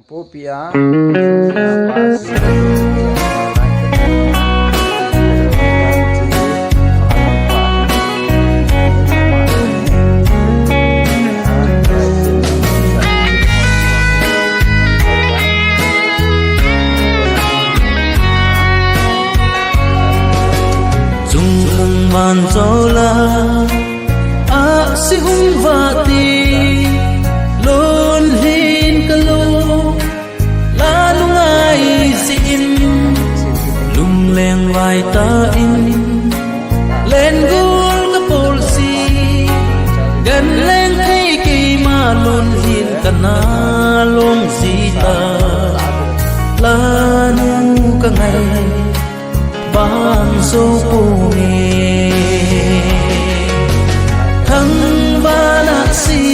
Popia man zola a si hung vati lon hin kalo la lungai si in lung leng vai ta in len gul ka pol si gan leng kai ki ma lon hin kana long si ta la nu ka ngai bang so pu ni thang va la si